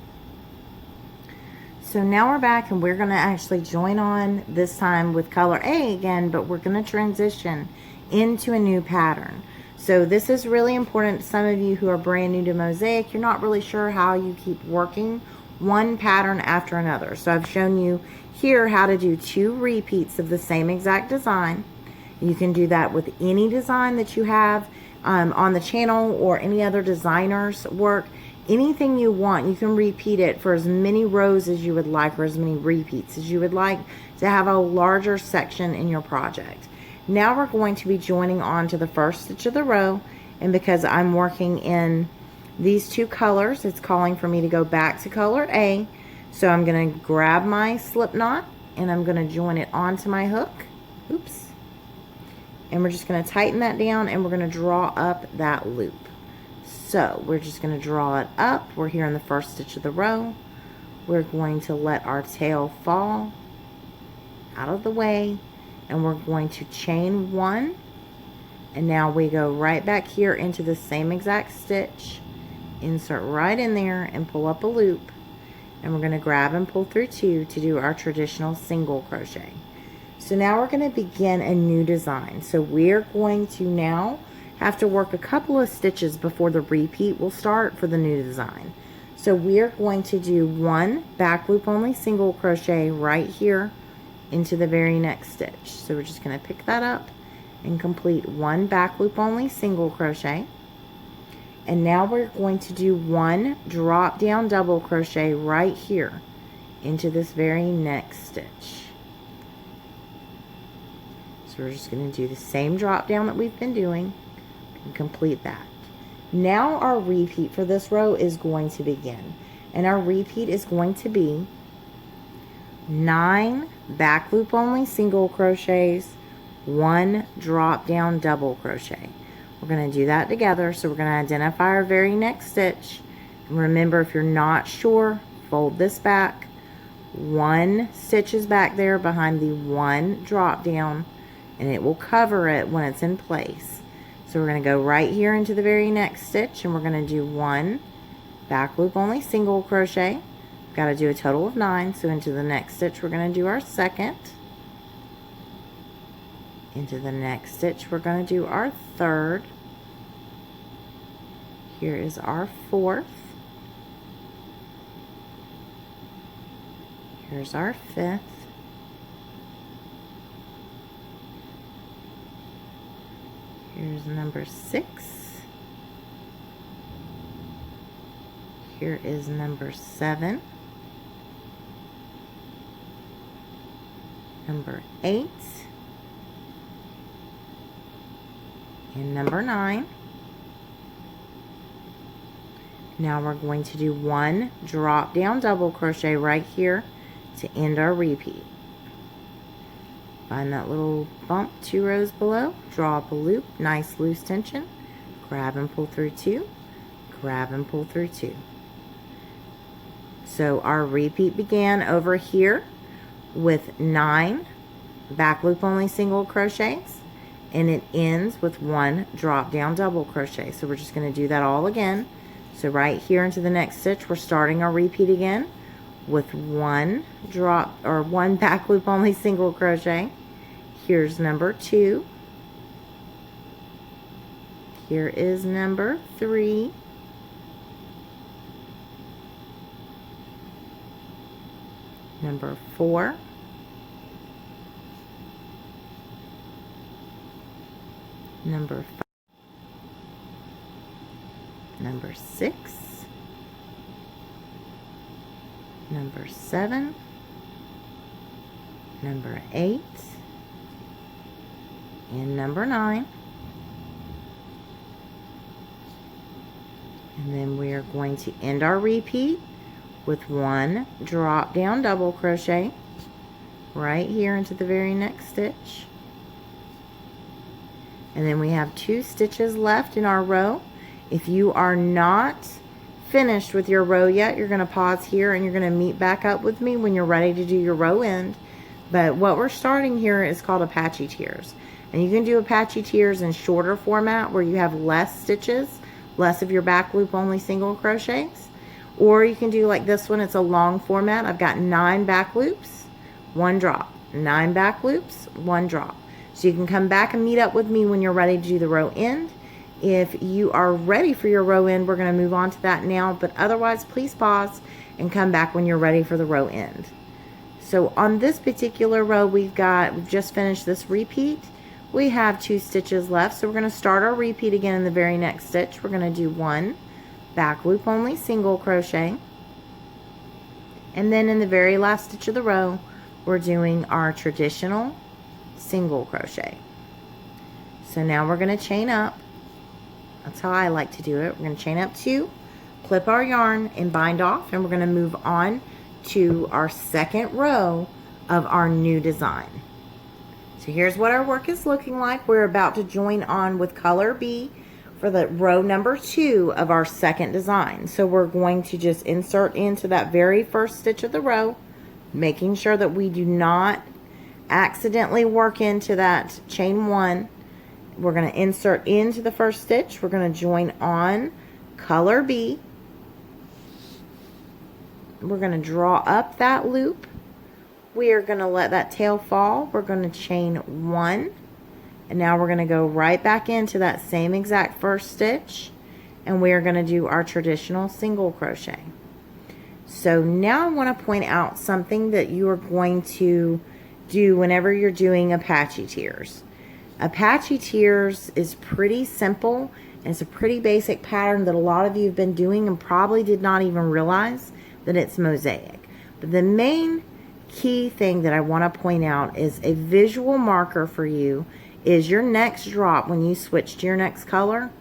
So now we're back, and we're going to actually join on this time with color A again, but we're going to transition into a new pattern. So this is really important. Some of you who are brand new to Mosaic, you're not really sure how you keep working one pattern after another. So I've shown you here how to do 2 repeats of the same exact design. You can do that with any design that you have on the channel, or any other designer's work. Anything you want, you can repeat it for as many rows as you would like, or as many repeats as you would like, to have a larger section in your project. Now we're going to be joining on to the first stitch of the row, and because I'm working in these 2 colors, it's calling for me to go back to color A. So I'm going to grab my slip knot, and I'm going to join it onto my hook. Oops. And we're just going to tighten that down, and we're going to draw up that loop. So we're just going to draw it up. We're here in the first stitch of the row. We're going to let our tail fall out of the way, and we're going to chain 1. And now we go right back here into the same exact stitch, insert right in there, and pull up a loop. And we're going to grab and pull through 2 to do our traditional single crochet. So now we're going to begin a new design. So we're going to now have to work a couple of stitches before the repeat will start for the new design. So we're going to do 1 back loop only single crochet right here into the very next stitch. So we're just going to pick that up and complete 1 back loop only single crochet. And now we're going to do 1 drop down double crochet right here into this very next stitch. So we're just going to do the same drop down that we've been doing and complete that. Now our repeat for this row is going to begin, and our repeat is going to be 9 back loop only single crochets, 1 drop down double crochet. We're going to do that together. So we're going to identify our very next stitch, Remember, if you're not sure, fold this back. 1 stitch is back there behind the 1 drop down, and it will cover it when it's in place. So we're going to go right here into the very next stitch, and we're going to do 1 back loop only single crochet. Got to do a total of 9. So into the next stitch we're going to do our second. Into the next stitch we're going to do our third. Here is our fourth. Here's our fifth. Here's number 6. Here is number 7. Number 8. And number 9. Now we're going to do 1 drop down double crochet right here to end our repeat. Find that little bump 2 rows below, draw up a loop, nice loose tension, grab and pull through 2, grab and pull through 2. So our repeat began over here with 9 back loop only single crochets, and it ends with 1 drop down double crochet. So we're just going to do that all again. So right here into the next stitch, we're starting our repeat again with 1 drop or 1 back loop only single crochet. Here's number 2. Here is number 3. Number 4. Number 5. Number 6. Number 7. Number 8. And number 9. And then we are going to end our repeat with 1 drop down double crochet right here into the very next stitch. And then we have 2 stitches left in our row. If you are not finished with your row yet, you're going to pause here and you're going to meet back up with me when you're ready to do your row end. But what we're starting here is called Apache Tears. And you can do Apache Tears in shorter format where you have less stitches, less of your back loop only single crochets. Or you can do like this one, it's a long format. I've got 9 back loops, 1 drop, 9 back loops, 1 drop. So you can come back and meet up with me when you're ready to do the row end. If you are ready for your row end, we're going to move on to that now, but otherwise please pause and come back when you're ready for the row end. So on this particular row, we've just finished this repeat. We have 2 stitches left, so we're going to start our repeat again in the very next stitch. We're going to do 1 back loop only single crochet, and then in the very last stitch of the row we're doing our traditional single crochet. So now we're going to chain up. That's how I like to do it. We're going to chain up 2, clip our yarn and bind off, and we're going to move on to our second row of our new design. So here's what our work is looking like. We're about to join on with color B for the row number 2 of our second design. So we're going to just insert into that very first stitch of the row, making sure that we do not accidentally work into that chain 1. We're going to insert into the first stitch. We're going to join on color B. We're going to draw up that loop. We are going to let that tail fall. We're going to chain 1. And now we're going to go right back into that same exact first stitch. And we are going to do our traditional single crochet. So now I want to point out something that you are going to do whenever you're doing Apache Tears. Apache Tears is pretty simple, and it's a pretty basic pattern that a lot of you have been doing and probably did not even realize that it's mosaic. But the main key thing that I want to point out is a visual marker for you is your next drop. When you switch to your next color,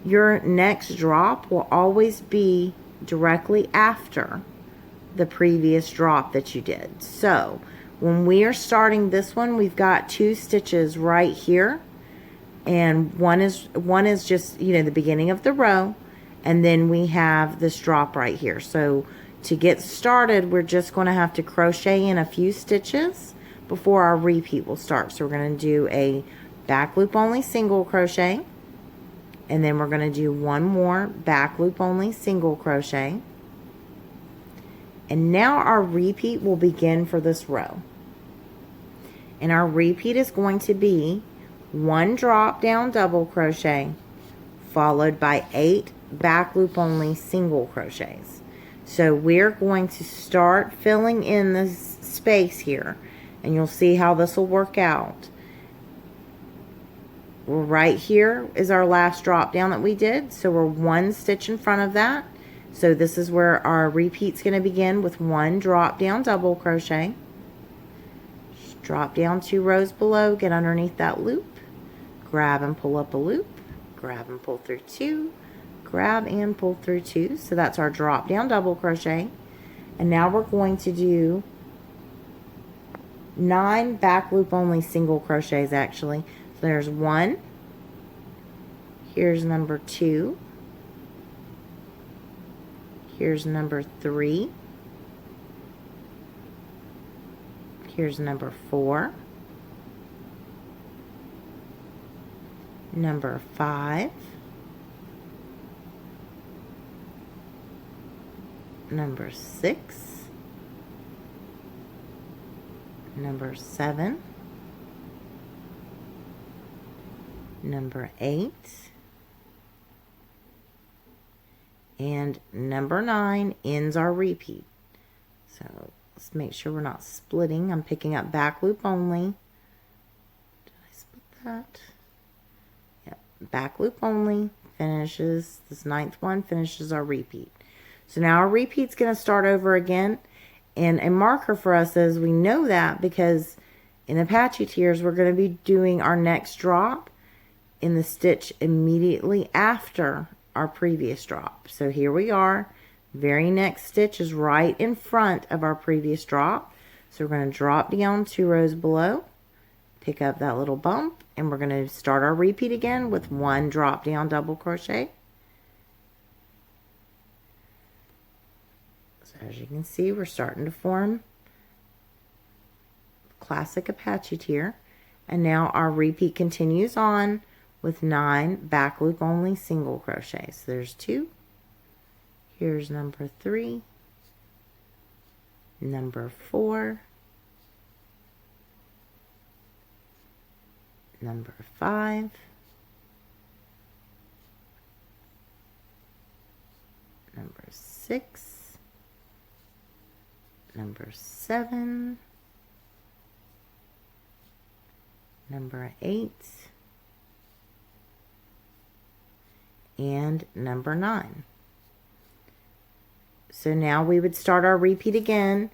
your next drop will always be directly after the previous drop that you did. So when we are starting this one, we've got 2 stitches right here, and one is just, you know, the beginning of the row, and then we have this drop right here. So to get started, we're just going to have to crochet in a few stitches before our repeat will start. So we're going to do a back loop only single crochet, and then we're going to do one more back loop only single crochet, and now our repeat will begin for this row. And our repeat is going to be one drop down double crochet followed by 8 back loop only single crochets. So we're going to start filling in this space here, and you'll see how this will work out. Right here is our last drop down that we did, so we're 1 stitch in front of that. So this is where our repeat's going to begin with 1 drop down double crochet. Just drop down 2 rows below, get underneath that loop, grab and pull up a loop, grab and pull through 2, grab and pull through 2. So that's our drop down double crochet. And now we're going to do 9 back loop only single crochets actually. So there's 1, here's number 2, here's number 3, here's number 4, number 5, number 6, number 7, number 8, and number 9 ends our repeat. So let's make sure we're not splitting. I'm picking up back loop only. Did I split that? Yep, back loop only finishes, this 9th one finishes our repeat. So now our repeat's going to start over again, and a marker for us is we know that because in Apache Tears we're going to be doing our next drop in the stitch immediately after our previous drop. So here we are, very next stitch is right in front of our previous drop. So we're going to drop down 2 rows below, pick up that little bump, and we're going to start our repeat again with 1 drop down double crochet. So as you can see, we're starting to form classic Apache Tear, and now our repeat continues on with 9 back loop only single crochets. So there's 2, here's number 3, number 4, number 5, number 6, number 7, number 8, and number 9. So now we would start our repeat again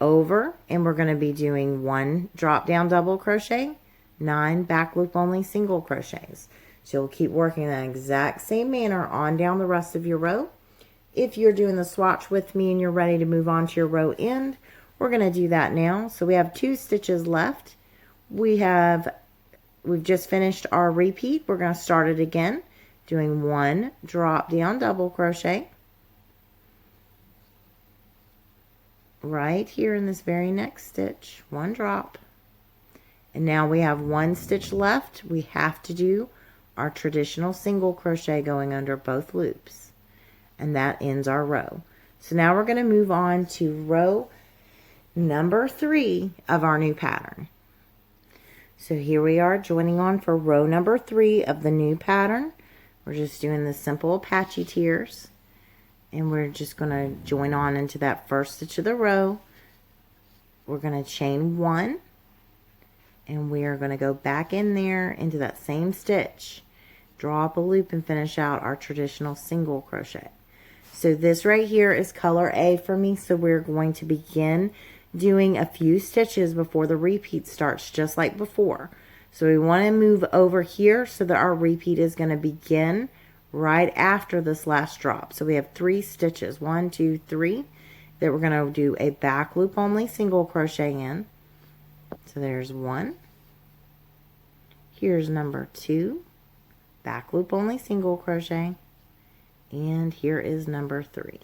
over, and we're going to be doing 1 drop down double crochet, 9 back loop only single crochets. So you'll keep working in that exact same manner on down the rest of your row. If you're doing the swatch with me and you're ready to move on to your row end, we're going to do that now. So we have 2 stitches left. We've just finished our repeat. We're going to start it again, doing 1 drop down double crochet right here in this very next stitch, 1 drop, and now we have 1 stitch left. We have to do our traditional single crochet going under both loops, and that ends our row. So now we're going to move on to row number 3 of our new pattern. So here we are joining on for row number 3 of the new pattern. We're just doing the simple Apache Tears, and we're just going to join on into that first stitch of the row. We're going to chain 1, and we are going to go back in there into that same stitch, draw up a loop, and finish out our traditional single crochet. So this right here is color A for me, so we're going to begin doing a few stitches before the repeat starts, just like before. So we want to move over here so that our repeat is going to begin right after this last drop. So we have 3 stitches, 1, 2, 3, that we're going to do a back loop only single crochet in. So there's 1. Here's number 2, back loop only single crochet, And here is number 3.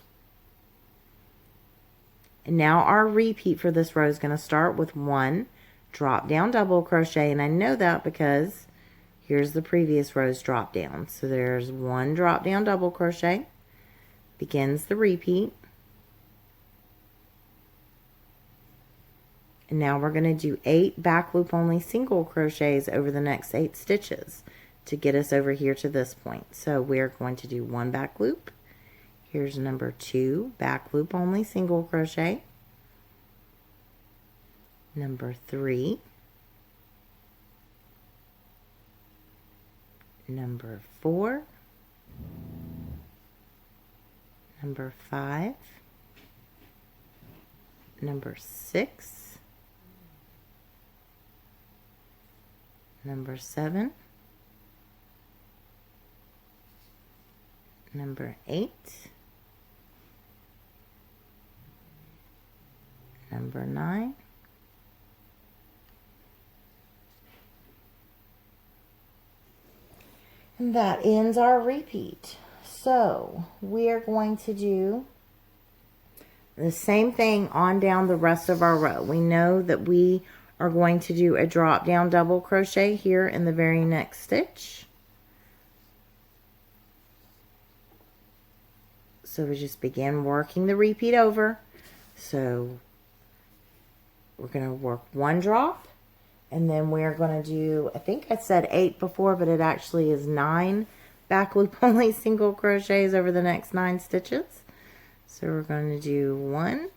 And now our repeat for this row is going to start with 1 drop down double crochet, and I know that because here's the previous row's drop down. So there's 1 drop down double crochet, begins the repeat. And now we're going to do 8 back loop only single crochets over the next 8 stitches to get us over here to this point. So we're going to do 1 back loop. Here's number 2 back loop only single crochet. Number 3. Number 4. Number 5. Number 6. Number 7. Number 8. Number 9. And that ends our repeat. So we are going to do the same thing on down the rest of our row. We know that we are going to do a drop down double crochet here in the very next stitch. So we just begin working the repeat over. So we're going to work 1 drop, and then we're going to do, I think I said 8 before, but it actually is 9 back loop only single crochets over the next 9 stitches. So we're going to do 1,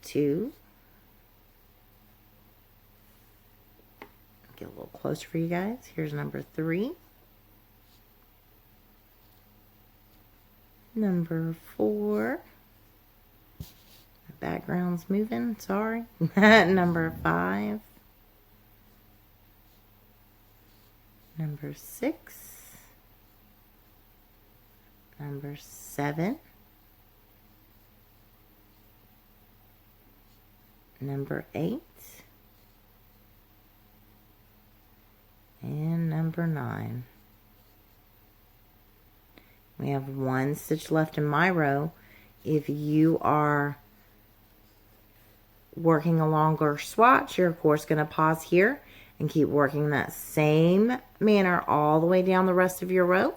2, get a little closer for you guys. Here's number 3, number 4, the background's moving, sorry, number 5, number 6, number 7, number 8, and number 9. We have 1 stitch left in my row. If you are working a longer swatch, you're of course going to pause here and keep working that same manner all the way down the rest of your row.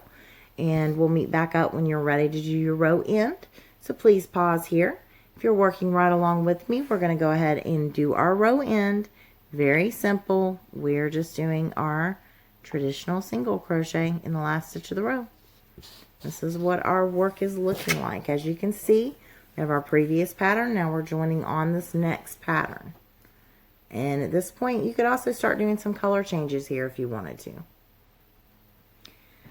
And we'll meet back up when you're ready to do your row end. So please pause here. If you're working right along with me, we're going to go ahead and do our row end. Very simple. We're just doing our traditional single crochet in the last stitch of the row. This is what our work is looking like. As you can see, we have our previous pattern. Now we're joining on this next pattern. And at this point, you could also start doing some color changes here if you wanted to.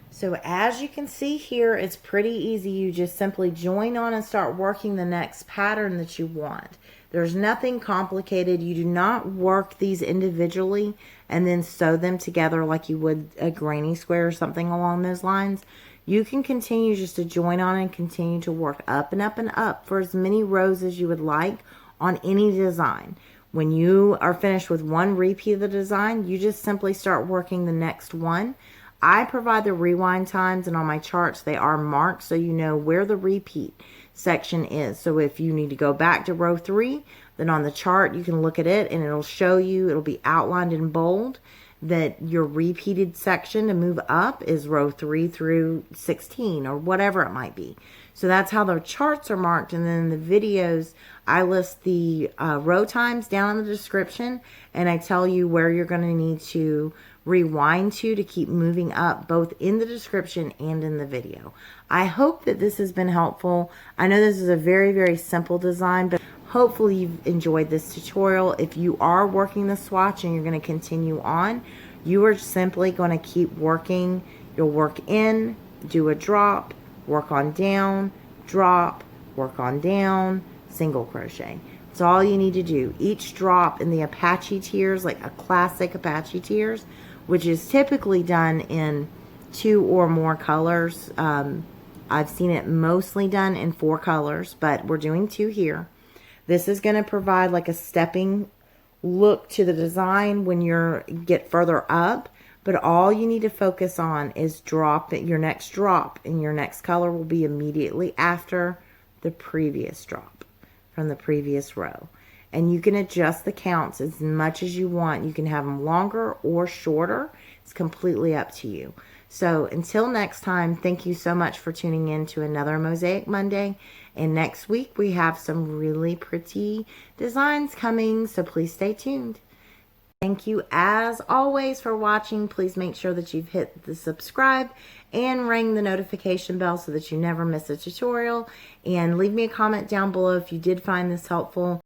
So as you can see here, it's pretty easy. You just simply join on and start working the next pattern that you want. There's nothing complicated. You do not work these individually and then sew them together like you would a granny square or something along those lines. You can continue just to join on and continue to work up and up and up for as many rows as you would like on any design. When you are finished with one repeat of the design, you just simply start working the next one. I provide the rewind times, and on my charts they are marked so you know where the repeat section is. So if you need to go back to row 3, then on the chart you can look at it and it'll show you, it'll be outlined in bold that your repeated section to move up is row 3 through 16 or whatever it might be. So that's how the charts are marked, and then in the videos I list the row times down in the description, and I tell you where you're going to need to rewind to keep moving up, both in the description and in the video. I hope that this has been helpful. I know this is a very, very simple design, but hopefully you've enjoyed this tutorial. If you are working the swatch and you're going to continue on, you are simply going to keep working. You'll work in, do a drop, work on down, drop, work on down, single crochet. It's all you need to do. Each drop in the Apache Tears, like a classic Apache Tears, which is typically done in 2 or more colors. I've seen it mostly done in 4 colors, but we're doing 2 here. This is going to provide like a stepping look to the design when you get further up, But all you need to focus on is your next drop, and your next color will be immediately after the previous drop from the previous row. And you can adjust the counts as much as you want. You can have them longer or shorter. It's completely up to you. So until next time, thank you so much for tuning in to another Mosaic Monday. And next week we have some really pretty designs coming, so please stay tuned. Thank you as always for watching. Please make sure that you've hit the subscribe and ring the notification bell so that you never miss a tutorial. And leave me a comment down below if you did find this helpful.